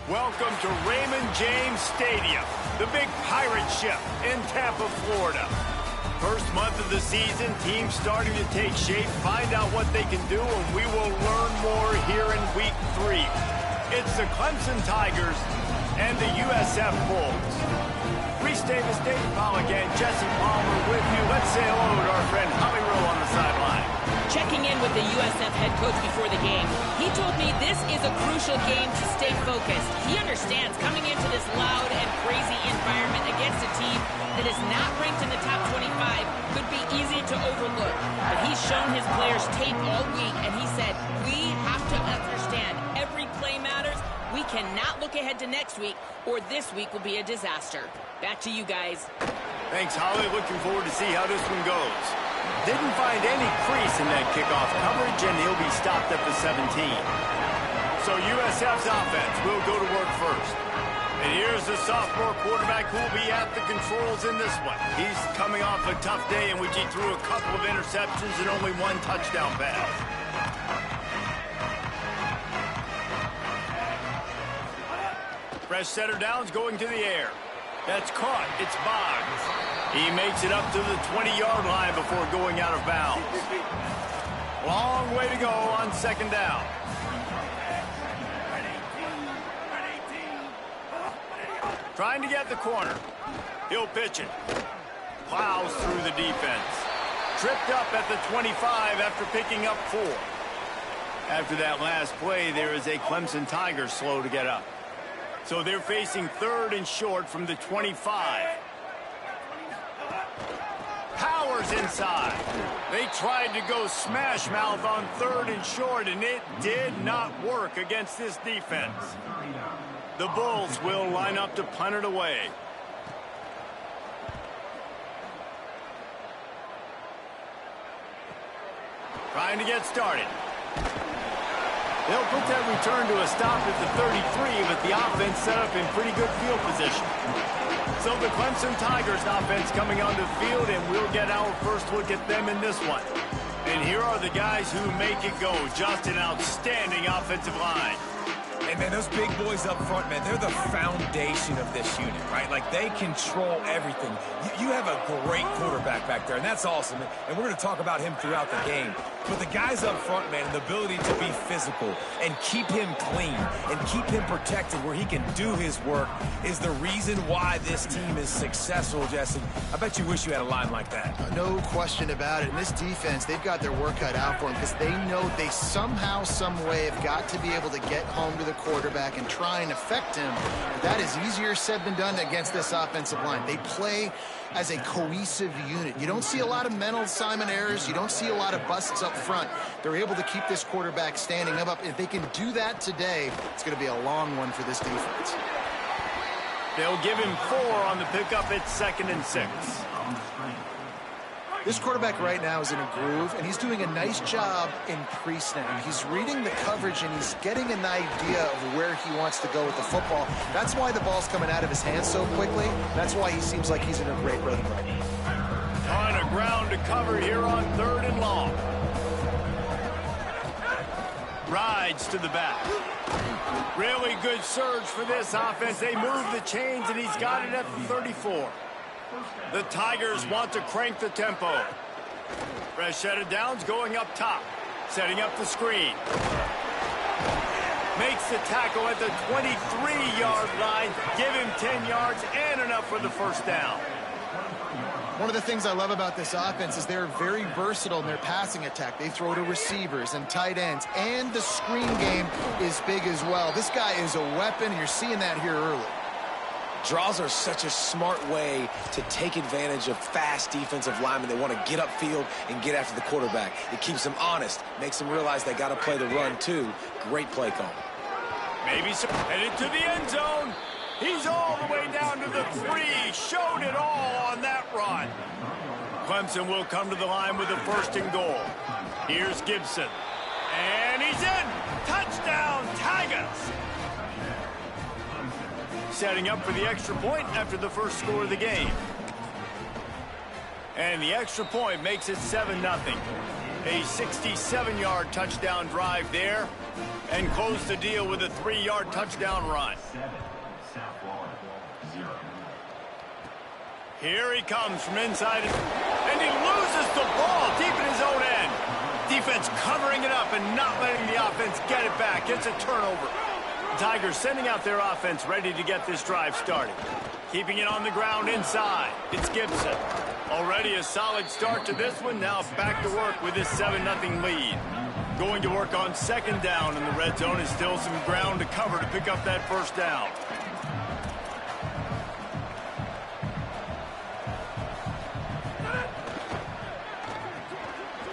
Welcome to Raymond James Stadium, the big pirate ship in Tampa, Florida. First month of the season, teams starting to take shape, find out what they can do, and we will learn more here in Week 3. It's the Clemson Tigers and the USF Bulls. Reese Davis, David Pollock, and Jesse Palmer with you. Let's say hello to our friend Holly Rowe on the sideline. Checking in with the USF head coach before the game, he told me this is a crucial game to stay focused. He understands coming into this loud and crazy environment against a team that is not ranked in the top 25 could be easy to overlook. But he's shown his players tape all week, and he said, we have to understand every play matters. We cannot look ahead to next week, or this week will be a disaster. Back to you guys. Thanks, Holly. Looking forward to see how this one goes. Didn't find any crease in that kickoff coverage, and he'll be stopped at the 17. So USF's offense will go to work first. And here's the sophomore quarterback who will be at the controls in this one. He's coming off a tough day in which he threw a couple of interceptions and only one touchdown pass. Fresh setter downs going to the air. That's caught. It's Boggs. He makes it up to the 20-yard line before going out of bounds. Long way to go on second down. Trying to get the corner. He'll pitch it. Plows through the defense. Tripped up at the 25 after picking up 4. After that last play, there is a Clemson Tiger slow to get up. So they're facing third and short from the 25. Powers inside. They tried to go smash mouth on third and short, and it did not work against this defense. The Bulls will line up to punt it away. Trying to get started. They'll put that return to a stop at the 33, but the offense set up in pretty good field position. So the Clemson Tigers offense coming onto the field, and we'll get our first look at them in this one. And here are the guys who make it go. Just an outstanding offensive line. Hey, man, those big boys up front, man, they're the foundation of this unit, right? Like, they control everything. You have a great quarterback back there, and that's awesome. And we're going to talk about him throughout the game. But the guys up front, man, the ability to be physical and keep him clean and keep him protected where he can do his work is the reason why this team is successful, Jesse. I bet you wish you had a line like that. No question about it. And this defense, they've got their work cut out for them because they know they somehow, some way have got to be able to get home to the quarterback and try and affect him. But that is easier said than done against this offensive line. They play as a cohesive unit. You don't see a lot of mental assignment errors. You don't see a lot of busts up front. They're able to keep this quarterback standing up. If they can do that today, it's going to be a long one for this defense. They'll give him 4 on the pickup at 2nd and 6. This quarterback right now is in a groove, and he's doing a nice job in pre-snap. He's reading the coverage, and he's getting an idea of where he wants to go with the football. That's why the ball's coming out of his hands so quickly. That's why he seems like he's in a great rhythm right now. On a ground to cover here on 3rd and long. Rides to the back. Really good surge for this offense. They move the chains, and he's got it at the 34. The Tigers want to crank the tempo. Fresh set of downs going up top. Setting up the screen. Makes the tackle at the 23-yard line. Give him 10 yards and enough for the first down. One of the things I love about this offense is they're very versatile in their passing attack. They throw to receivers and tight ends, and the screen game is big as well. This guy is a weapon, and you're seeing that here early. Draws are such a smart way to take advantage of fast defensive linemen. They want to get upfield and get after the quarterback. It keeps them honest, makes them realize they got to play the run too. Great play call. Maybe some headed to the end zone. He's all the way down to the 3. Showed it all on that run. Clemson will come to the line with a 1st and goal. Here's Gibson. And he's in. Touchdown, Tigers. Setting up for the extra point after the first score of the game. And the extra point makes it 7-0. A 67-yard touchdown drive there. and close the deal with a 3-yard touchdown run. Here he comes from inside, and he loses the ball deep in his own end. Defense covering it up and not letting the offense get it back. It's a turnover. Tigers sending out their offense ready to get this drive started. Keeping it on the ground inside. It's Gibson. Already a solid start to this one. Now back to work with this 7-0 lead. Going to work on second down, and the red zone is still some ground to cover to pick up that first down.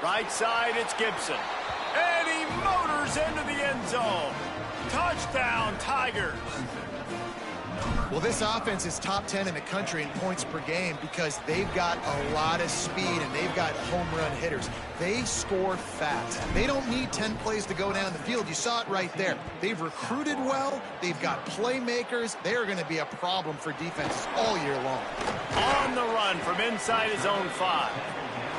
Right side, it's Gibson. And he motors into the end zone. Touchdown, Tigers. Well, this offense is top 10 in the country in points per game because they've got a lot of speed and they've got home run hitters. They score fast. They don't need 10 plays to go down the field. You saw it right there. They've recruited well. They've got playmakers. They are going to be a problem for defenses all year long. On the run from inside his own 5.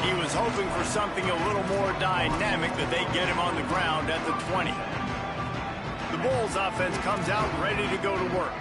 He was hoping for something a little more dynamic, that they get him on the ground at the 20. The Bulls offense comes out ready to go to work.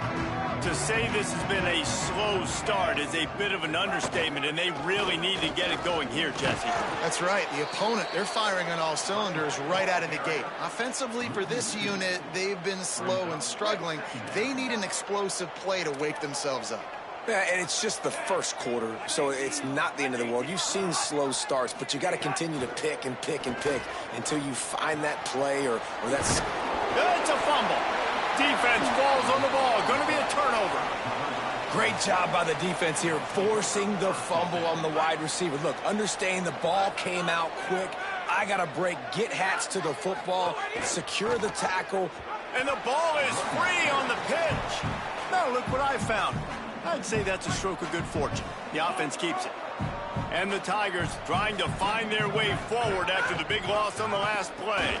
To say this has been a slow start is a bit of an understatement, and they really need to get it going here, Jesse. That's right. The opponent, they're firing on all cylinders right out of the gate. Offensively for this unit, they've been slow and struggling. They need an explosive play to wake themselves up. Yeah, and it's just the first quarter, so it's not the end of the world. You've seen slow starts, but you got to continue to pick and pick and pick until you find that play or that's... It's a fumble. Defense falls on the ball. Going to be a turnover. Great job by the defense here, forcing the fumble on the wide receiver. Look, understanding the ball came out quick. I got to break, get Hats to the football, secure the tackle. And the ball is free on the pitch. Now look what I found. I'd say that's a stroke of good fortune. The offense keeps it. And the Tigers trying to find their way forward after the big loss on the last play.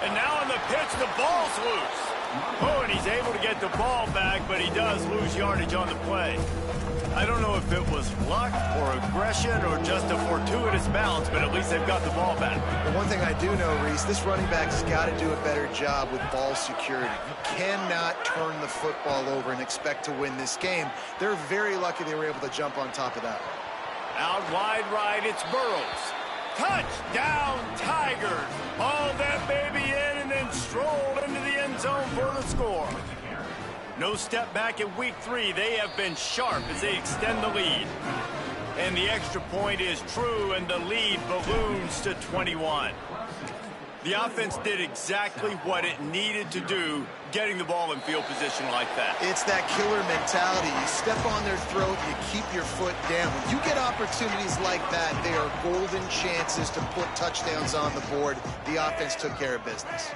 And now on the pitch, the ball's loose. Oh, and he's able to get the ball back, but he does lose yardage on the play. I don't know if it was luck or aggression or just a fortuitous bounce, but at least they've got the ball back. But one thing I do know, Reese, this running back's got to do a better job with ball security. You cannot turn the football over and expect to win this game. They're very lucky they were able to jump on top of that. Out wide right, it's Burrows. Touchdown, Tigers. Hauled that baby in and then strolled into the end zone for the score. No step back in week 3. They have been sharp as they extend the lead. And the extra point is true, and the lead balloons to 21. The offense did exactly what it needed to do, getting the ball in field position like that. It's that killer mentality. You step on their throat, you keep your foot down. When you get opportunities like that, they are golden chances to put touchdowns on the board. The offense took care of business.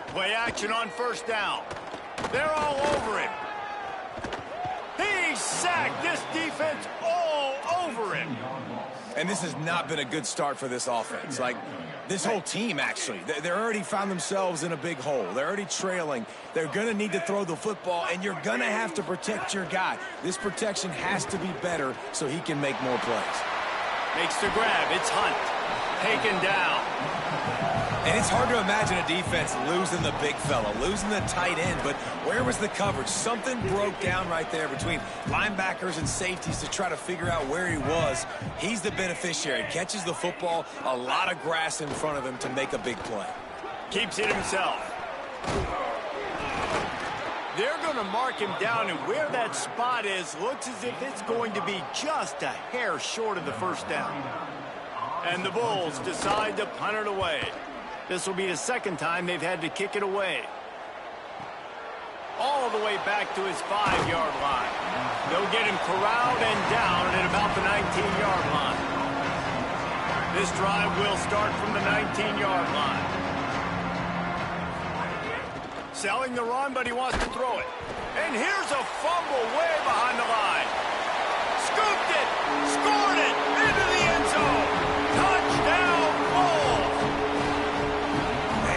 Play action on first down. They're all over him. He's sacked. This defense all over him. And this has not been a good start for this offense. Like, this whole team, actually. They're already found themselves in a big hole. They're already trailing. They're going to need to throw the football, and you're going to have to protect your guy. This protection has to be better so he can make more plays. Makes the grab. It's Hunt. Taken down. And it's hard to imagine a defense losing the big fella, losing the tight end, but where was the coverage? Something broke down right there between linebackers and safeties to try to figure out where he was. He's the beneficiary. Catches the football, a lot of grass in front of him to make a big play. Keeps it himself. They're going to mark him down, and where that spot is looks as if it's going to be just a hair short of the first down. And the Bulls decide to punt it away. This will be the second time they've had to kick it away. All the way back to his 5-yard line. They'll get him corralled and down at about the 19-yard line. This drive will start from the 19-yard line. Selling the run, but he wants to throw it. And here's a fumble way behind the line. Scooped it, scored it, into the end zone. Touchdown, Bulls!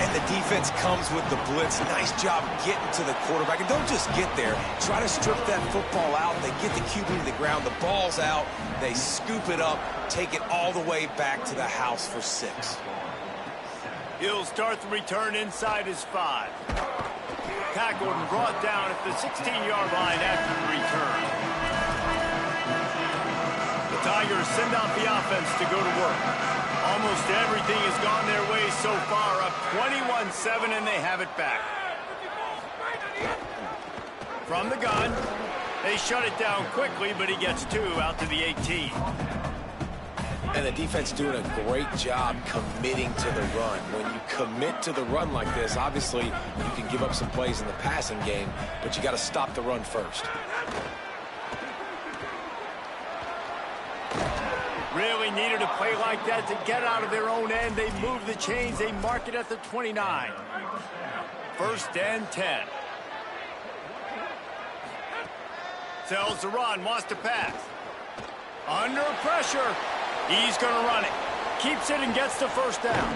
And the defense comes with the blitz. Nice job getting to the quarterback. And don't just get there. Try to strip that football out. They get the QB to the ground. The ball's out. They scoop it up, take it all the way back to the house for 6. He'll start the return inside his 5. Tackled and brought down at the 16-yard line after the return. The Tigers send out the offense to go to work. Almost everything has gone their way so far, up 21-7, and they have it back. From the gun, they shut it down quickly, but he gets 2 out to the 18. And the defense doing a great job committing to the run. When you commit to the run like this, obviously you can give up some plays in the passing game, but you got to stop the run first. Really needed a play like that to get out of their own end. They move the chains. They mark it at the 29. 1st and 10. Tells to run, wants to pass. Under pressure. He's going to run it. Keeps it and gets the 1st down.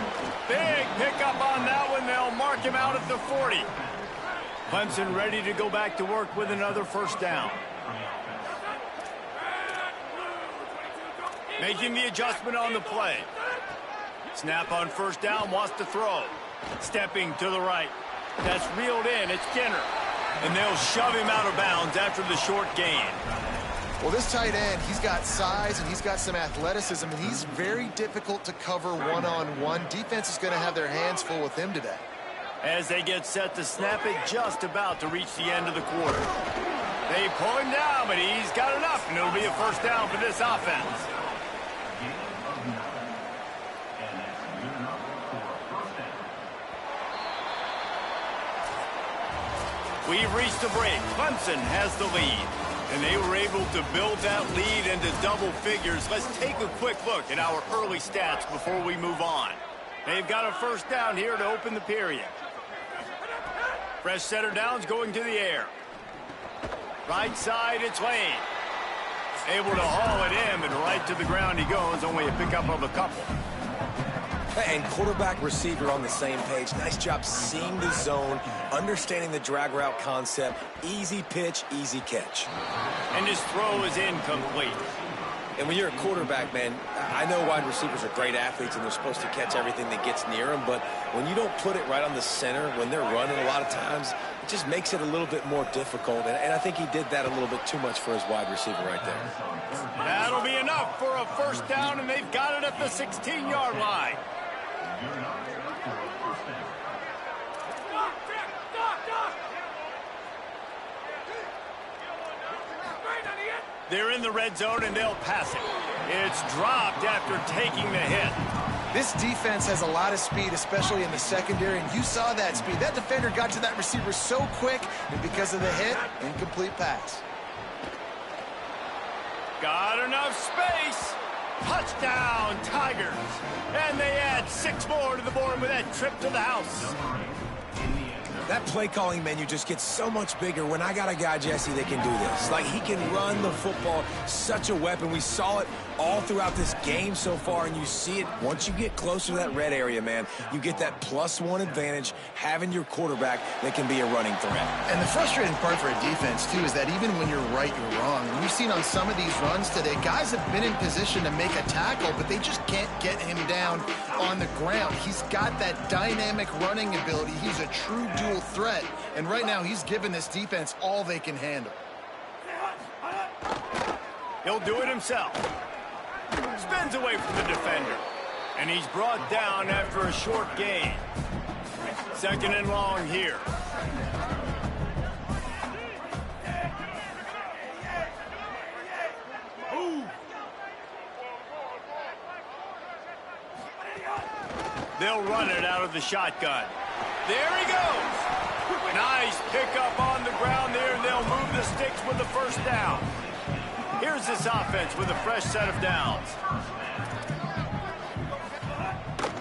Big pickup on that one. They'll mark him out at the 40. Clemson ready to go back to work with another 1st down. Making the adjustment on the play. Snap on 1st down, wants to throw. Stepping to the right. That's reeled in. It's Skinner. And they'll shove him out of bounds after the short gain. Well, this tight end, he's got size and he's got some athleticism, and he's very difficult to cover one-on-one. Defense is going to have their hands full with him today. As they get set to snap it, just about to reach the end of the quarter. They pull him down, but he's got enough, and it'll be a 1st down for this offense. We've reached the break. Clemson has the lead. And they were able to build that lead into double figures. Let's take a quick look at our early stats before we move on. They've got a 1st down here to open the period. Fresh setter downs going to the air. Right side, it's Lane. Able to haul it in, and right to the ground he goes. Only a pickup of a couple. And quarterback receiver on the same page. Nice job seeing the zone, understanding the drag route concept. Easy pitch, easy catch. And his throw is incomplete. And when you're a quarterback, man, I know wide receivers are great athletes and they're supposed to catch everything that gets near them, but when you don't put it right on the center, when they're running a lot of times, it just makes it a little bit more difficult. And I think he did that a little bit too much for his wide receiver right there. That'll be enough for a 1st down, and they've got it at the 16-yard line. They're in the red zone, and they'll pass it. It's dropped after taking the hit. This defense has a lot of speed, especially in the secondary, and you saw that speed. That defender got to that receiver so quick, and because of the hit, incomplete pass. Got enough space. Touchdown, Tigers. And they add 6 more to the board with that trip to the house. That play calling menu just gets so much bigger when I got a guy, Jesse, that can do this. Like, he can run the football, such a weapon. We saw it all throughout this game so far, and you see it once you get closer to that red area, man. You get that +1 advantage having your quarterback that can be a running threat. And the frustrating part for a defense, too, is that even when you're right, you're wrong. And we've seen on some of these runs today, guys have been in position to make a tackle, but they just can't get him down on the ground. He's got that dynamic running ability. He's a true dual threat, and right now he's given this defense all they can handle. He'll do it himself. Spins away from the defender, and he's brought down after a short gain. 2nd and long here. They'll run it out of the shotgun. There he goes. Nice pickup on the ground there, and they'll move the sticks with the 1st down. Here's this offense with a fresh set of downs.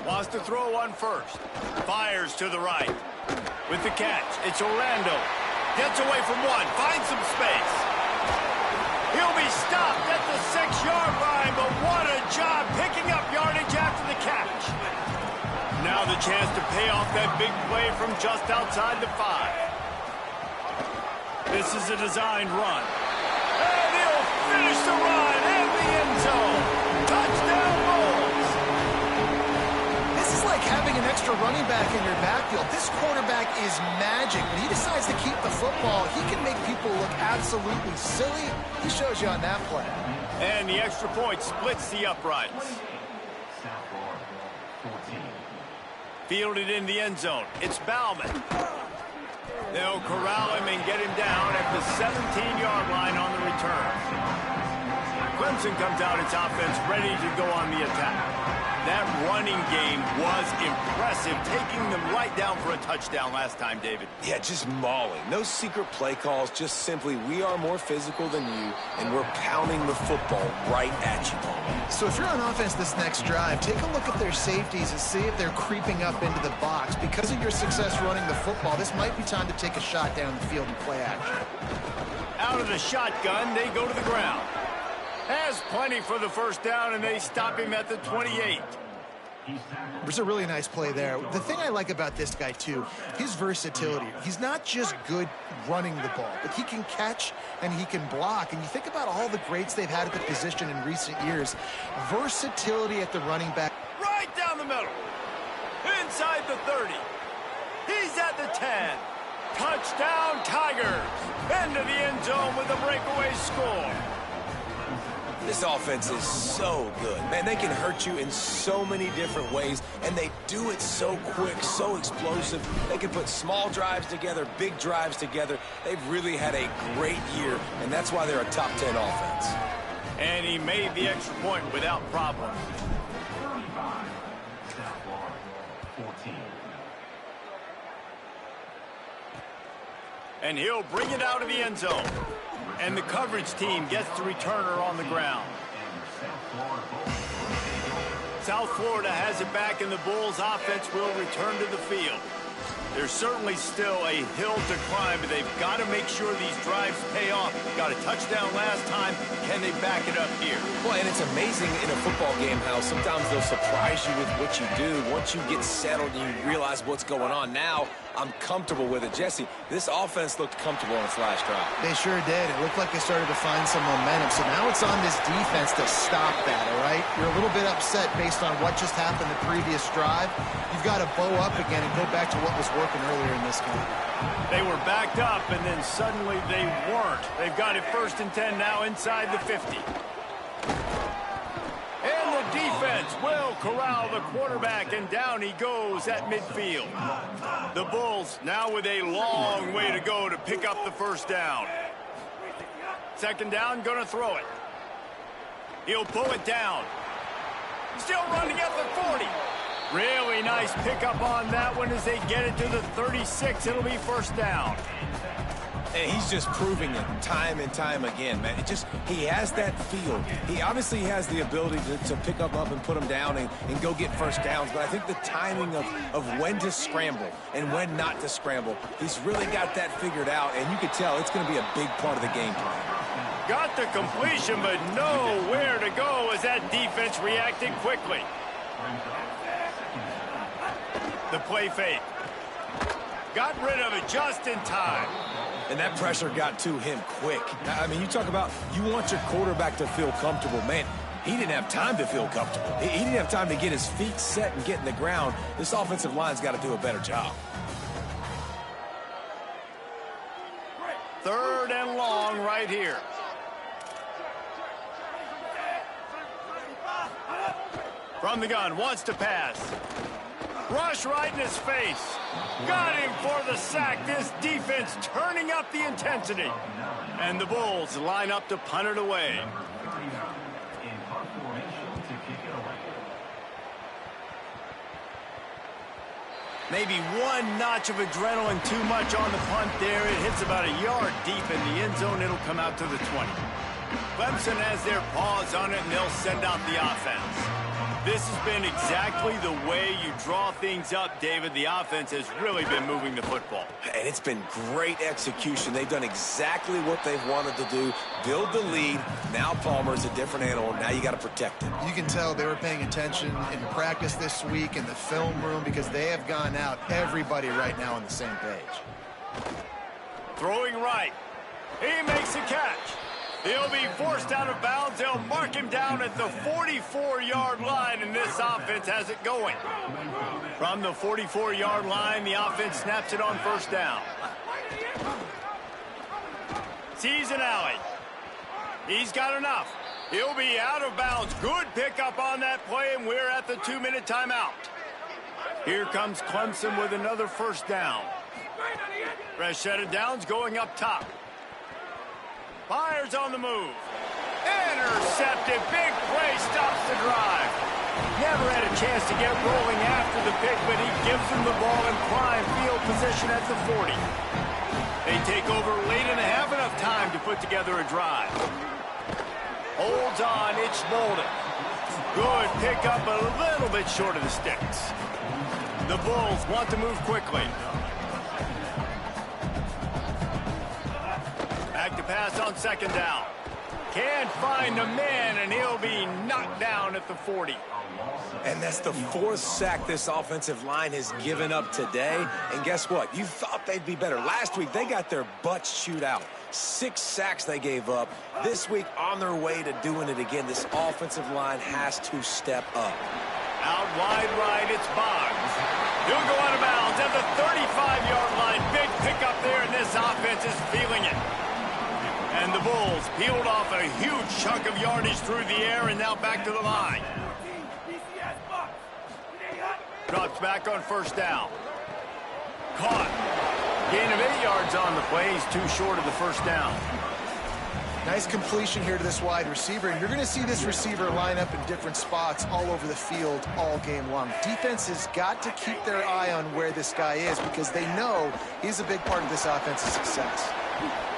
Wants to throw on 1st. Fires to the right. With the catch, it's Orlando. Gets away from one, finds some space. He'll be stopped at the 6-yard line, but what a job picking up yardage after the catch. Now the a chance to pay off that big play from just outside the 5. This is a designed run. And he'll finish the run in the end zone. Touchdown, Bulls! This is like having an extra running back in your backfield. This quarterback is magic. When he decides to keep the football, he can make people look absolutely silly. He shows you on that play. And the extra point splits the uprights. Fielded in the end zone. It's Bauman. They'll corral him and get him down at the 17-yard line on the return. Clemson comes out its offense ready to go on the attack. That running game was impressive, taking them right down for a touchdown last time, David. Yeah, just mauling. No secret play calls, just simply we are more physical than you, and we're pounding the football right at you. So if you're on offense this next drive, take a look at their safeties and see if they're creeping up into the box. Because of your success running the football, this might be time to take a shot down the field and play action. Out of the shotgun, they go to the ground. Has plenty for the first down, and they stop him at the 28. There's a really nice play there. The thing I like about this guy, too, his versatility. He's not just good running the ball, but he can catch and he can block. And you think about all the greats they've had at the position in recent years. Versatility at the running back. Right down the middle. Inside the 30. He's at the 10. Touchdown, Tigers. Into the end zone with a breakaway score. This offense is so good. Man, they can hurt you in so many different ways, and they do it so quick, so explosive. They can put small drives together, big drives together. They've really had a great year, and that's why they're a top 10 offense. And he made the extra point without problem. And he'll bring it out of the end zone. And the coverage team gets the returner on the ground. South Florida has it back, and the Bulls offense will return to the field. There's certainly still a hill to climb, but they've got to make sure these drives pay off. Got a touchdown last time. Can they back it up here? Well, and it's amazing in a football game how sometimes they'll surprise you with what you do. Once you get settled and you realize what's going on, now I'm comfortable with it. Jesse, this offense looked comfortable on its last drive. They sure did. It looked like they started to find some momentum. So now it's on this defense to stop that, all right? You're a little bit upset based on what just happened the previous drive. You've got to bow up again and go back to what was working earlier in this game. They were backed up, and then suddenly they weren't. They've got it 1st and 10 now inside the 50. And the defense will corral the quarterback, and down he goes at midfield. The Bulls now with a long way to go to pick up the first down. 2nd down, gonna throw it. He'll pull it down. Still running at the 40. Really nice pickup on that one as they get it to the 36. It'll be 1st down. And he's just proving it time and time again, man. He has that feel. He obviously has the ability to pick up and put them down and go get first downs. But I think the timing of when to scramble and when not to scramble, he's really got that figured out. And you can tell it's going to be a big part of the game plan. Got the completion, but nowhere to go as that defense reacted quickly. The play fake. Got rid of it just in time. And that pressure got to him quick. I mean, you talk about you want your quarterback to feel comfortable. Man, he didn't have time to feel comfortable. He didn't have time to get his feet set and get in the ground. This offensive line's got to do a better job. 3rd and long right here. From the gun, wants to pass. Rush right in his face. Got him for the sack. This defense turning up the intensity. And the Bulls line up to punt it away. Maybe one notch of adrenaline too much on the punt there. It hits about a yard deep in the end zone. It'll come out to the 20. Clemson has their paws on it, and they'll send out the offense. This has been exactly the way you draw things up, David. The offense has really been moving the football. And it's been great execution. They've done exactly what they've wanted to do. Build the lead. Now Palmer's a different animal. Now you got to protect him. You can tell they were paying attention in practice this week in the film room because they have gone out, everybody right now on the same page. Throwing right. He makes a catch. He'll be forced out of bounds. They'll mark him down at the 44-yard line, and this offense has it going. From the 44-yard line, the offense snaps it on first down. Sees an alley. He's got enough. He'll be out of bounds. Good pickup on that play, and we're at the 2-minute timeout. Here comes Clemson with another first down. Fresh set of downs going up top. Fires on the move. Intercepted. Big play stops the drive. Never had a chance to get rolling after the pick, but he gives them the ball in prime field position at the 40. They take over late in the half, enough time to put together a drive. Holds on. It's Bolden. Good pickup, a little bit short of the sticks. The Bulls want to move quickly. Back to pass on second down. Can't find a man, and he'll be knocked down at the 40. And that's the fourth sack this offensive line has given up today. And guess what? You thought they'd be better. Last week, they got their butts chewed out. 6 sacks they gave up. This week, on their way to doing it again, this offensive line has to step up. Out wide right, it's Boggs. He'll go out of bounds at the 35-yard line. Big pickup there, and this offense is feeling it. And the Bulls peeled off a huge chunk of yardage through the air and now back to the line. Drops back on first down. Caught. Gain of 8 yards on the play. He's too short of the first down. Nice completion here to this wide receiver, and you're going to see this receiver line up in different spots all over the field all game long. Defense has got to keep their eye on where this guy is because they know he's a big part of this offense's success.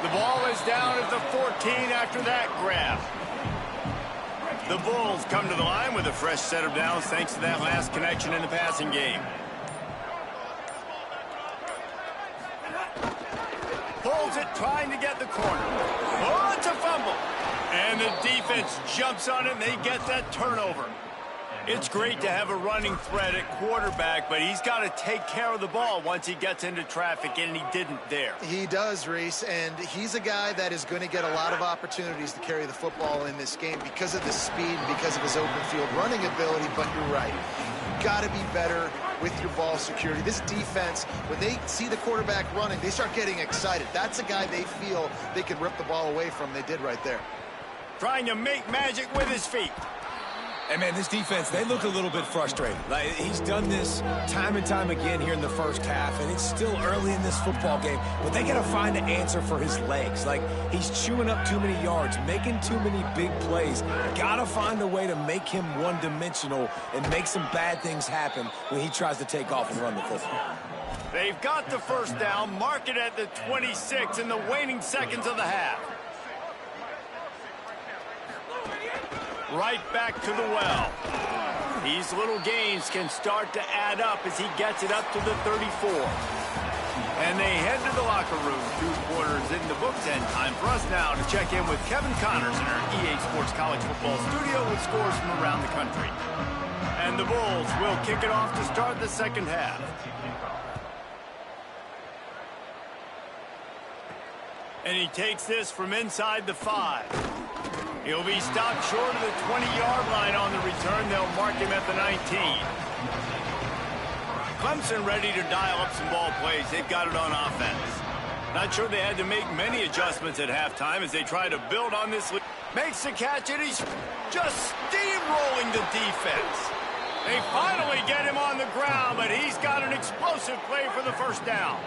The ball is down at the 14 after that grab. The Bulls come to the line with a fresh set of downs thanks to that last connection in the passing game. Pulls it, trying to get the corner. Oh, it's a fumble. And the defense jumps on it, and they get that turnover. It's great to have a running threat at quarterback, but he's got to take care of the ball once he gets into traffic, and he didn't there. He does, Reese, and he's a guy that is going to get a lot of opportunities to carry the football in this game because of the speed, because of his open field running ability, but you're right. You've got to be better with your ball security. This defense, when they see the quarterback running, they start getting excited. That's a guy they feel they can rip the ball away from. They did right there. Trying to make magic with his feet. And, man, this defense, they look a little bit frustrated. Like, he's done this time and time again here in the first half, and it's still early in this football game, but they got to find an answer for his legs. Like, he's chewing up too many yards, making too many big plays. Got to find a way to make him one-dimensional and make some bad things happen when he tries to take off and run the football. They've got the first down, mark it at the 26 in the waning seconds of the half. Right back to the well. These little gains can start to add up as he gets it up to the 34. And they head to the locker room. 2 quarters in the books, and time for us now to check in with Kevin Connors in our EA Sports College Football studio with scores from around the country. And the Bulls will kick it off to start the second half. And he takes this from inside the 5. He'll be stopped short of the 20-yard line on the return. They'll mark him at the 19. Clemson ready to dial up some ball plays. They've got it on offense. Not sure they had to make many adjustments at halftime as they try to build on this lead. Makes the catch, and he's just steamrolling the defense. They finally get him on the ground, but he's got an explosive play for the first down.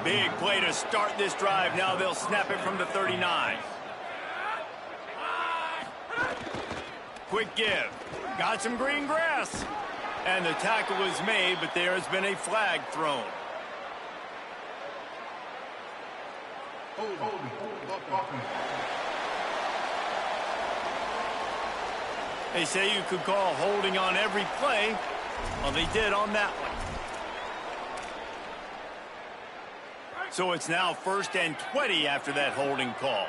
Big play to start this drive. Now they'll snap it from the 39. Quick give. Got some green grass. And the tackle is made, but there has been a flag thrown. They say you could call holding on every play. Well, they did on that one. So it's now 1st and 20 after that holding call.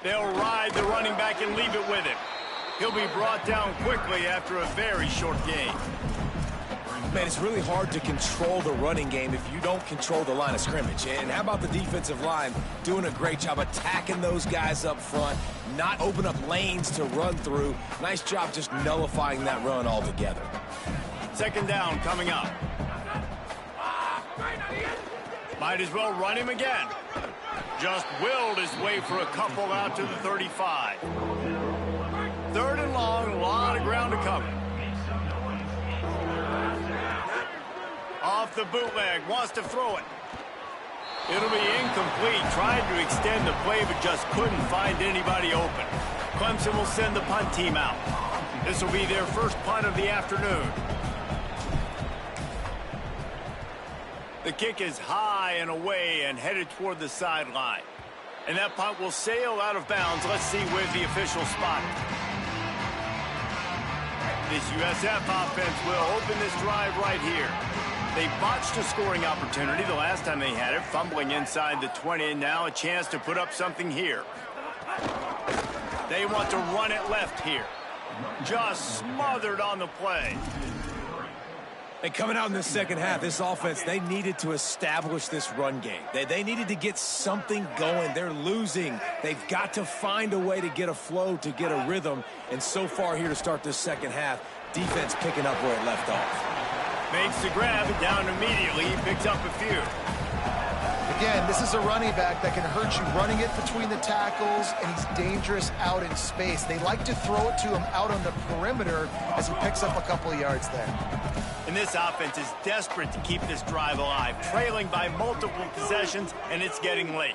They'll ride the running back and leave it with him. He'll be brought down quickly after a very short game. Man, it's really hard to control the running game if you don't control the line of scrimmage. And how about the defensive line doing a great job attacking those guys up front, not open up lanes to run through. Nice job just nullifying that run altogether. 2nd down coming up. Might as well run him again. Just willed his way for a couple out to the 35. 3rd and long, a lot of ground to cover. Off the bootleg, wants to throw it. It'll be incomplete. Tried to extend the play, but just couldn't find anybody open. Clemson will send the punt team out. This will be their first punt of the afternoon. The kick is high and away and headed toward the sideline. And that punt will sail out of bounds. Let's see where the official spot it. This USF offense will open this drive right here. They botched a scoring opportunity the last time they had it, fumbling inside the 20, and now a chance to put up something here. They want to run it left here. Just smothered on the play. And coming out in the second half, this offense, they needed to establish this run game. They needed to get something going. They're losing. They've got to find a way to get a flow, to get a rhythm. And so far here to start this second half, defense picking up where it left off. Makes the grab, down immediately. He picks up a few. Again, this is a running back that can hurt you running it between the tackles, and he's dangerous out in space. They like to throw it to him out on the perimeter as he picks up a couple of yards there. And this offense is desperate to keep this drive alive, trailing by multiple possessions, and it's getting late.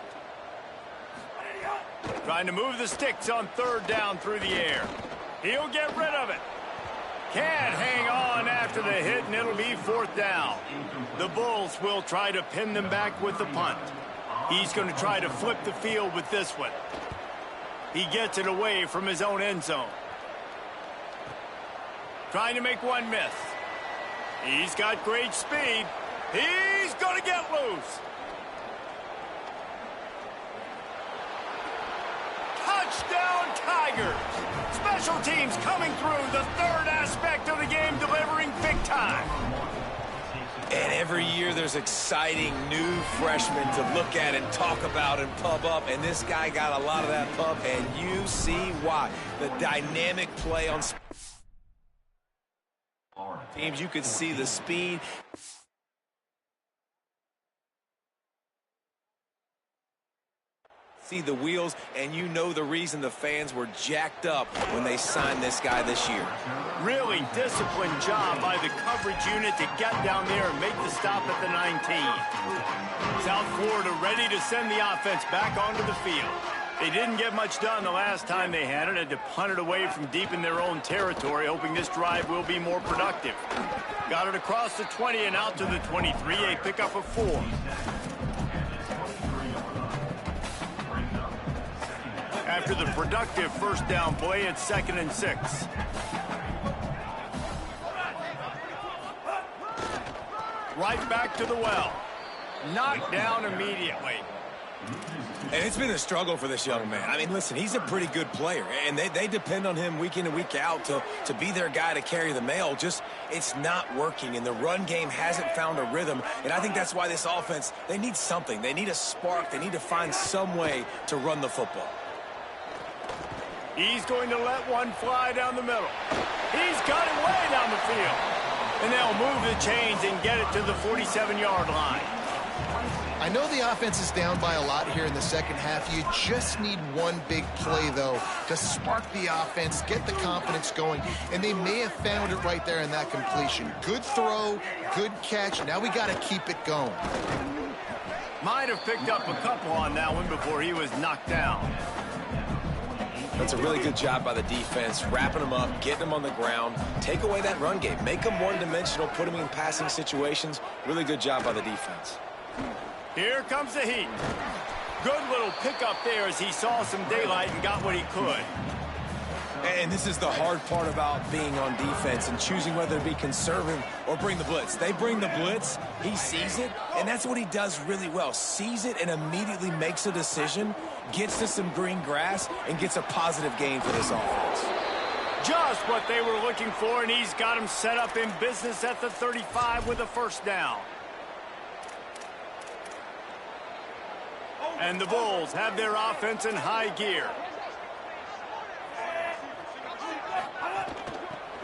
Trying to move the sticks on 3rd down through the air. He'll get rid of it. Can't hang on after the hit, and it'll be 4th down. The Bulls will try to pin them back with the punt. He's going to try to flip the field with this one. He gets it away from his own end zone. Trying to make one miss. He's got great speed. He's going to get loose. Touchdown, Tigers. Special teams coming through, the 3rd aspect of the game, delivering big time. And every year there's exciting new freshmen to look at and talk about and pub up. And this guy got a lot of that pub, and you see why. The dynamic play on teams, you could see the speed. See the wheels, and you know the reason the fans were jacked up when they signed this guy this year. Really disciplined job by the coverage unit to get down there and make the stop at the 19. South Florida ready to send the offense back onto the field. They didn't get much done the last time they had it. Had to punt it away from deep in their own territory, hoping this drive will be more productive. Got it across the 20 and out to the 23. A pickup of 4. After the productive 1st down play, it's 2nd and 6. Right back to the well. Knocked down immediately. And it's been a struggle for this young man. I mean, listen, he's a pretty good player, and they depend on him week in and week out to be their guy to carry the mail. Just, it's not working, and the run game hasn't found a rhythm. And I think that's why this offense, they need something. They need a spark. They need to find some way to run the football. He's going to let one fly down the middle. He's got it way down the field. And they'll move the chains and get it to the 47-yard line. I know the offense is down by a lot here in the second half. You just need one big play, though, to spark the offense, get the confidence going, and they may have found it right there in that completion. Good throw, good catch. Now we got to keep it going. Might have picked up a couple on that one before he was knocked down. That's a really good job by the defense, wrapping them up, getting them on the ground, take away that run game, make them one-dimensional, put them in passing situations. Really good job by the defense. Here comes the heat. Good little pickup there as he saw some daylight and got what he could. And this is the hard part about being on defense and choosing whether to be conservative or bring the blitz. They bring the blitz, he sees it, and that's what he does really well. Sees it and immediately makes a decision, gets to some green grass, and gets a positive gain for this offense. Just what they were looking for, and he's got him set up in business at the 35 with a first down. And the Bulls have their offense in high gear.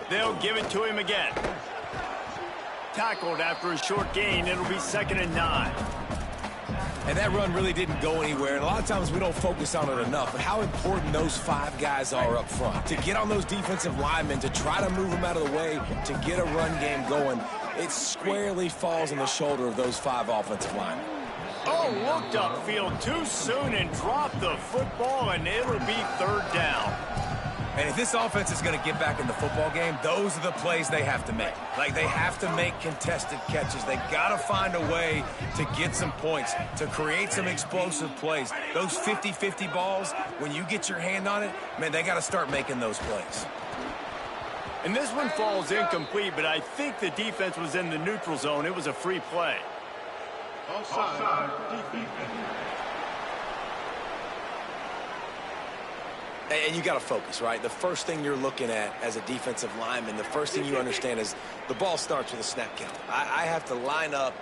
They'll give it to him again. Tackled after a short gain. It'll be 2nd and 9. And that run really didn't go anywhere. And a lot of times we don't focus on it enough. But how important those 5 guys are up front. To get on those defensive linemen, to try to move them out of the way, to get a run game going, it squarely falls on the shoulder of those 5 offensive linemen. Oh, looked upfield too soon and dropped the football, and it'll be 3rd down. And if this offense is going to get back in the football game, those are the plays they have to make. Like, they have to make contested catches. They got to find a way to get some points, to create some explosive plays. Those 50-50 balls, when you get your hand on it, man, they got to start making those plays. And this one falls incomplete, but I think the defense was in the neutral zone. It was a free play. Offside, defense. And you got to focus, right? The first thing you're looking at as a defensive lineman, the first thing you understand is the ball starts with a snap count. I have to line up.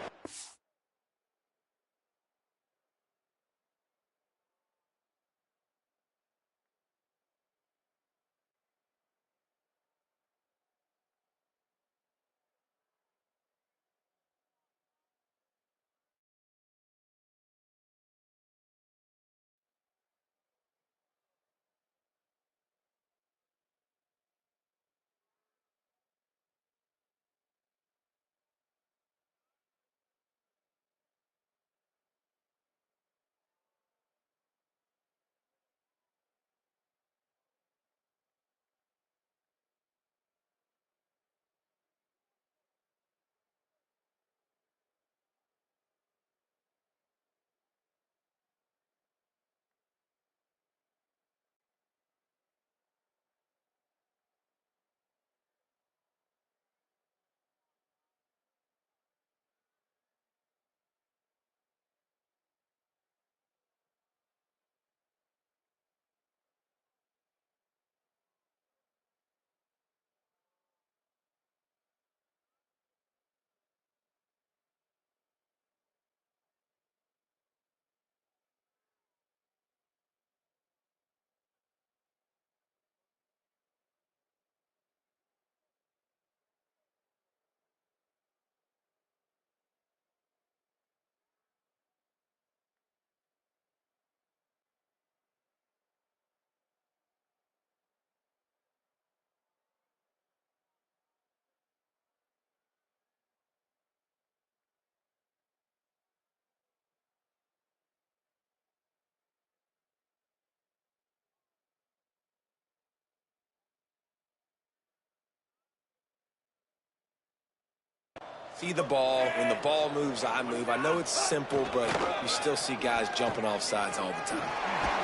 See the ball. When the ball moves, I move. I know it's simple, but you still see guys jumping off sides all the time.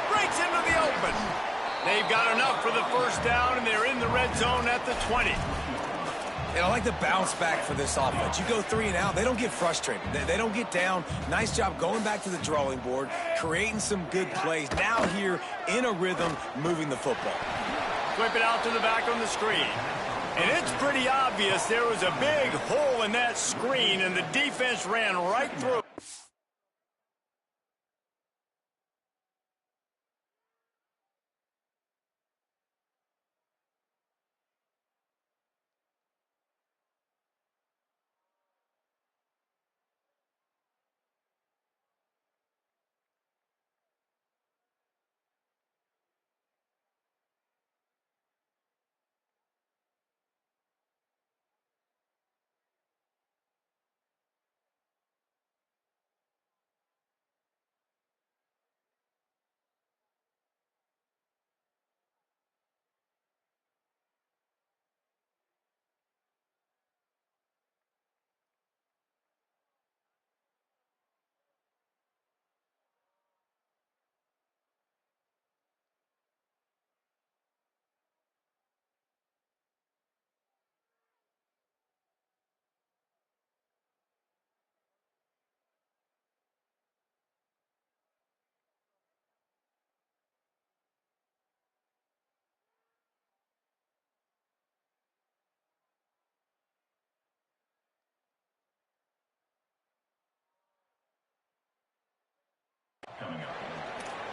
Breaks into the open. They've got enough for the first down, and they're in the red zone at the 20. And I like the bounce back for this offense. You go 3 and out, they don't get frustrated. They don't get down. Nice job going back to the drawing board, creating some good plays. Now here in a rhythm, moving the football. Flip it out to the back on the screen. And it's pretty obvious there was a big hole in that screen, and the defense ran right through.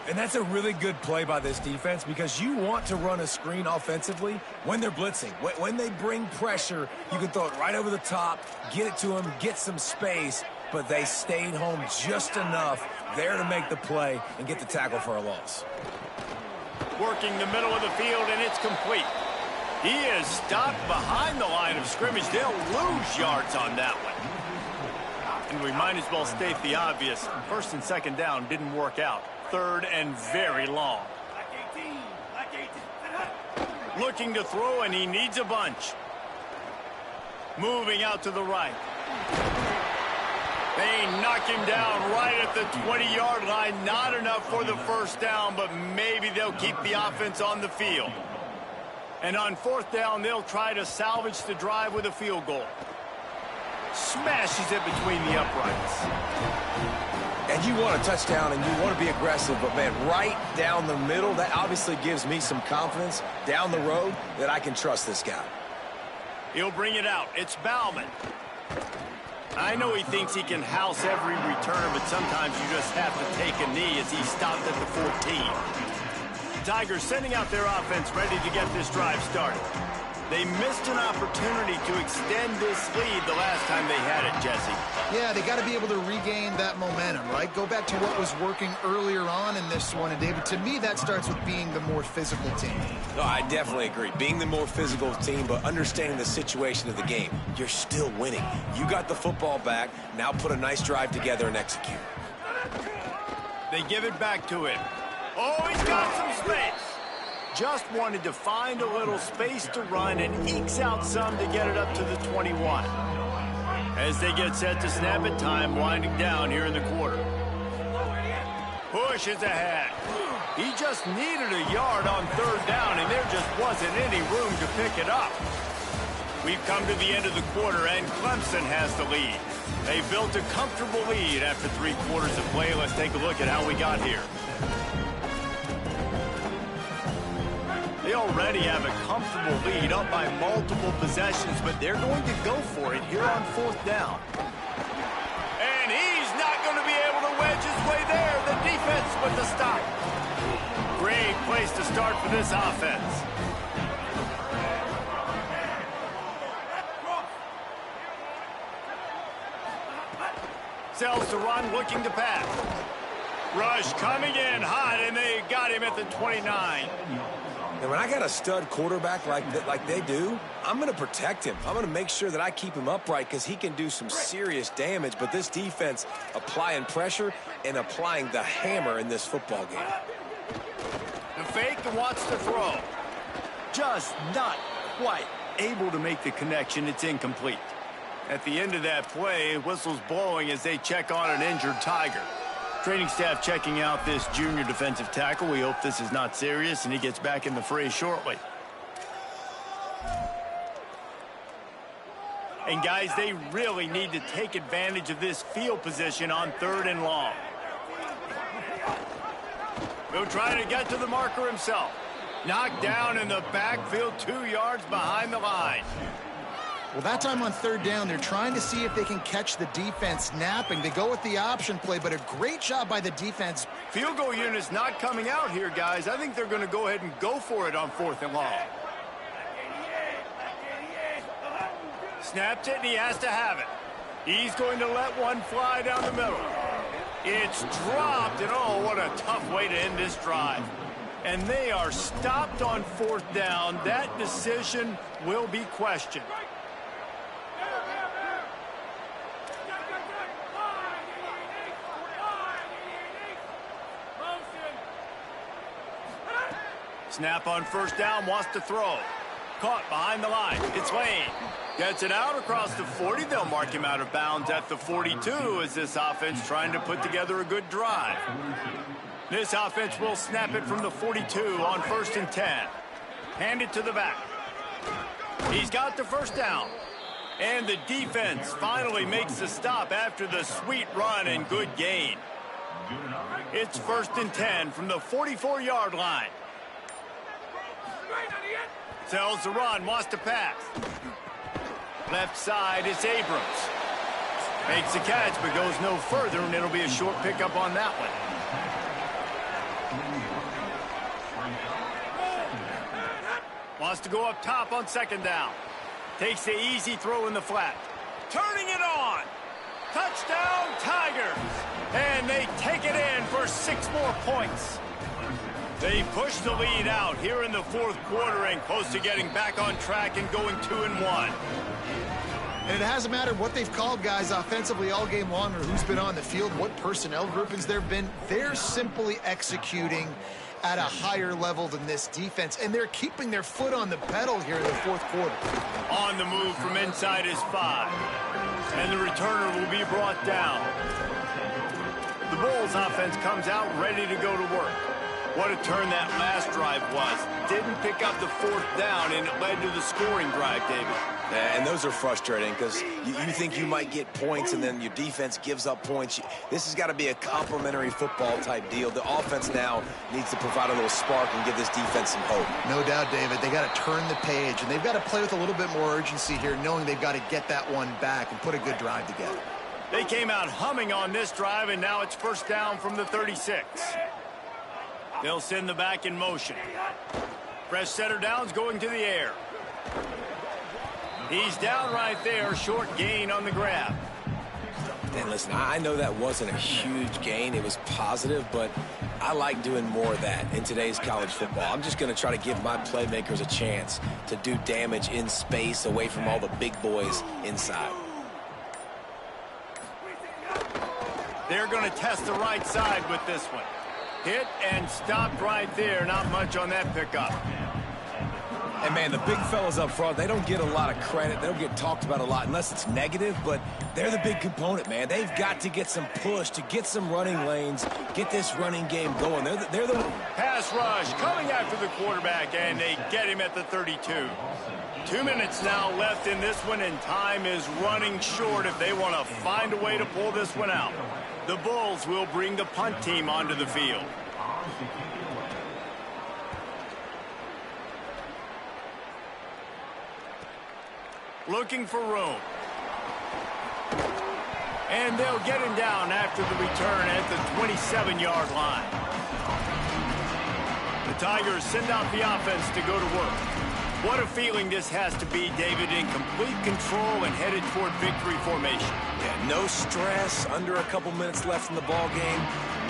And that's a really good play by this defense because you want to run a screen offensively when they're blitzing. When they bring pressure, you can throw it right over the top, get it to them, get some space, but they stayed home just enough there to make the play and get the tackle for a loss. Working the middle of the field, and it's complete. He is stopped behind the line of scrimmage. They'll lose yards on that one. And we might as well state the obvious. First and second down didn't work out. Third and very long. Looking to throw, and he needs a bunch. Moving out to the right. They knock him down right at the 20-yard line. Not enough for the first down, but maybe they'll keep the offense on the field. And on fourth down, they'll try to salvage the drive with a field goal. Smashes it between the uprights. And you want a touchdown and you want to be aggressive, but, man, right down the middle, that obviously gives me some confidence down the road that I can trust this guy. He'll bring it out. It's Bauman. I know he thinks he can house every returner, but sometimes you just have to take a knee as he stopped at the 14. Tigers sending out their offense ready to get this drive started. They missed an opportunity to extend this lead the last time they had it, Jesse. Yeah, they got to be able to regain that momentum, right? Go back to what was working earlier on in this one. And, David, to me, that starts with being the more physical team. No, I definitely agree. Being the more physical team, but understanding the situation of the game. You're still winning. You got the football back. Now put a nice drive together and execute. They give it back to him. Oh, he's got some space. Just wanted to find a little space to run and ekes out some to get it up to the 21. As they get set to snap it, time winding down here in the quarter. Push is ahead. He just needed a yard on third down, and there just wasn't any room to pick it up. We've come to the end of the quarter, and Clemson has the lead. They built a comfortable lead after 3 quarters of play. Let's take a look at how we got here. They already have a comfortable lead up by multiple possessions, but they're going to go for it here on fourth down. And he's not going to be able to wedge his way there. The defense with the stop. Great place to start for this offense. Sells to run, looking to pass. Rush coming in hot, and they got him at the 29. And when I got a stud quarterback like they do, I'm going to protect him. I'm going to make sure that I keep him upright because he can do some serious damage. But this defense applying pressure and applying the hammer in this football game. The fake and wants to throw. Just not quite able to make the connection. It's incomplete. At the end of that play, whistle's blowing as they check on an injured Tiger. Training staff checking out this junior defensive tackle. We hope this is not serious and he gets back in the fray shortly. And guys, they really need to take advantage of this field position on third and long. He'll try to get to the marker himself. Knocked down in the backfield, 2 yards behind the line. Well, that time on third down, they're trying to see if they can catch the defense napping. They go with the option play, but a great job by the defense. Field goal unit's not coming out here, guys. I think they're going to go ahead and go for it on fourth and long. Snapped it, and he has to have it. He's going to let one fly down the middle. It's dropped, and oh, what a tough way to end this drive. And they are stopped on fourth down. That decision will be questioned. Snap on first down, wants to throw. Caught behind the line. It's Lane. Gets it out across the 40. They'll mark him out of bounds at the 42 as this offense trying to put together a good drive. This offense will snap it from the 42 on 1st and 10. Hand it to the back. He's got the first down. And the defense finally makes the stop after the sweet run and good gain. It's 1st and 10 from the 44-yard line. Tells the run, wants to pass. Left side, it's Abrams. Makes the catch, but goes no further, and it'll be a short pickup on that one. Wants to go up top on second down. Takes the easy throw in the flat. Turning it on. Touchdown, Tigers. And they take it in for 6 more points. They push the lead out here in the fourth quarter and close to getting back on track and going 2-1. And it hasn't mattered what they've called guys offensively all game long or who's been on the field, what personnel groupings there have been. They're simply executing at a higher level than this defense, and they're keeping their foot on the pedal here in the fourth quarter. On the move from inside is 5. And the returner will be brought down. The Bulls offense comes out ready to go to work. What a turn that last drive was. Didn't pick up the 4th down, and it led to the scoring drive, David. And those are frustrating because you think you might get points and then your defense gives up points. This has got to be a complementary football type deal. The offense now needs to provide a little spark and give this defense some hope. No doubt, David. They got to turn the page, and they've got to play with a little bit more urgency here, knowing they've got to get that one back and put a good drive together. They came out humming on this drive, and now it's first down from the 36. They'll send the back in motion. Fresh setter downs going to the air. He's down right there, short gain on the grab. And listen, I know that wasn't a huge gain. It was positive, but I like doing more of that in today's college football. I'm just going to try to give my playmakers a chance to do damage in space away from all the big boys inside. They're going to test the right side with this one. Hit and stopped right there. Not much on that pickup. And, man, the big fellas up front, they don't get a lot of credit. They don't get talked about a lot unless it's negative, but they're the big component, man. They've got to get some push to get some running lanes, get this running game going. They're the pass rush coming after the quarterback, and they get him at the 32. 2 minutes now left in this one, and time is running short if they want to find a way to pull this one out. The Bulls will bring the punt team onto the field. Looking for room. And they'll get him down after the return at the 27-yard line. The Tigers send out the offense to go to work. What a feeling this has to be, David, in complete control and headed toward victory formation. Yeah, no stress, under a couple minutes left in the ball game.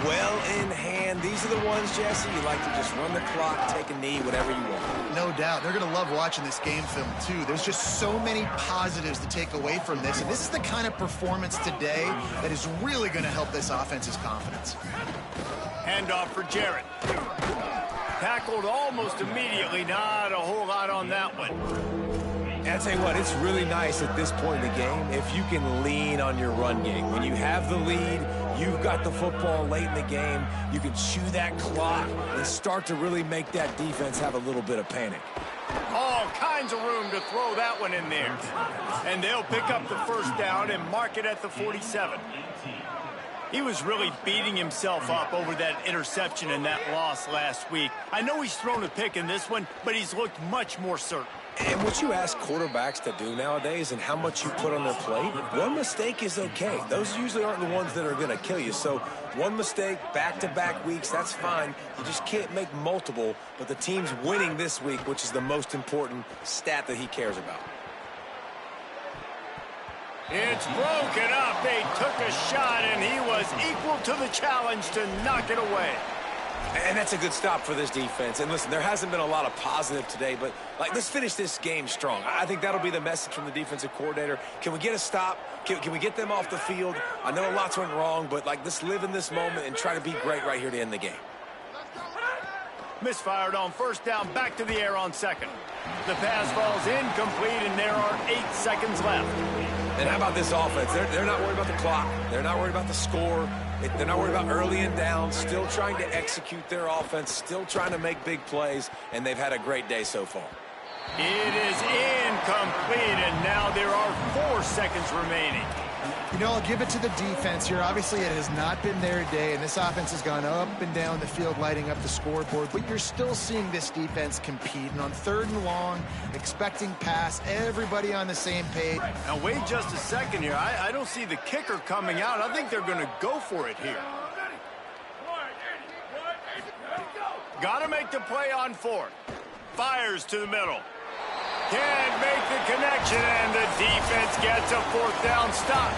Well in hand. These are the ones, Jesse, you like to just run the clock, take a knee, whatever you want. No doubt. They're going to love watching this game film, too. There's just so many positives to take away from this, and this is the kind of performance today that is really going to help this offense's confidence. Handoff for Jarrett. Tackled almost immediately. Not a whole lot on that one. And I tell you what, it's really nice at this point in the game if you can lean on your run game. When you have the lead, you've got the football late in the game, you can chew that clock and start to really make that defense have a little bit of panic. All kinds of room to throw that one in there. And they'll pick up the first down and mark it at the 47. He was really beating himself up over that interception and that loss last week. I know he's thrown a pick in this one, but he's looked much more certain. And what you ask quarterbacks to do nowadays and how much you put on their plate, one mistake is okay. Those usually aren't the ones that are going to kill you. So one mistake, back-to-back weeks, that's fine. You just can't make multiple. But the team's winning this week, which is the most important stat that he cares about. It's broken up. They took a shot, and he was equal to the challenge to knock it away. And that's a good stop for this defense. And listen, there hasn't been a lot of positive today, but let's finish this game strong. I think that'll be the message from the defensive coordinator. Can we get a stop? Can we get them off the field? I know lots went wrong, but let's live in this moment and try to be great right here to end the game. Misfired on first down, back to the air on second. The pass falls incomplete, and there are 8 seconds left. And how about this offense? They're not worried about the clock. They're not worried about the score. They're not worried about early and down. Still trying to execute their offense. Still trying to make big plays. And they've had a great day so far. It is incomplete, and now there are 4 seconds remaining. You know, I'll give it to the defense here. Obviously, it has not been their day, and this offense has gone up and down the field, lighting up the scoreboard. But you're still seeing this defense compete. And on 3rd and long, expecting pass, everybody on the same page. Now, wait just a second here. I don't see the kicker coming out. I think they're going to go for it here. Got to make the play on 4th. Fires to the middle. Can't make the connection, and the defense gets a fourth down stop.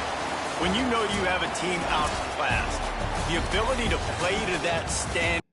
When you know you have a team outclassed, the ability to play to that stand.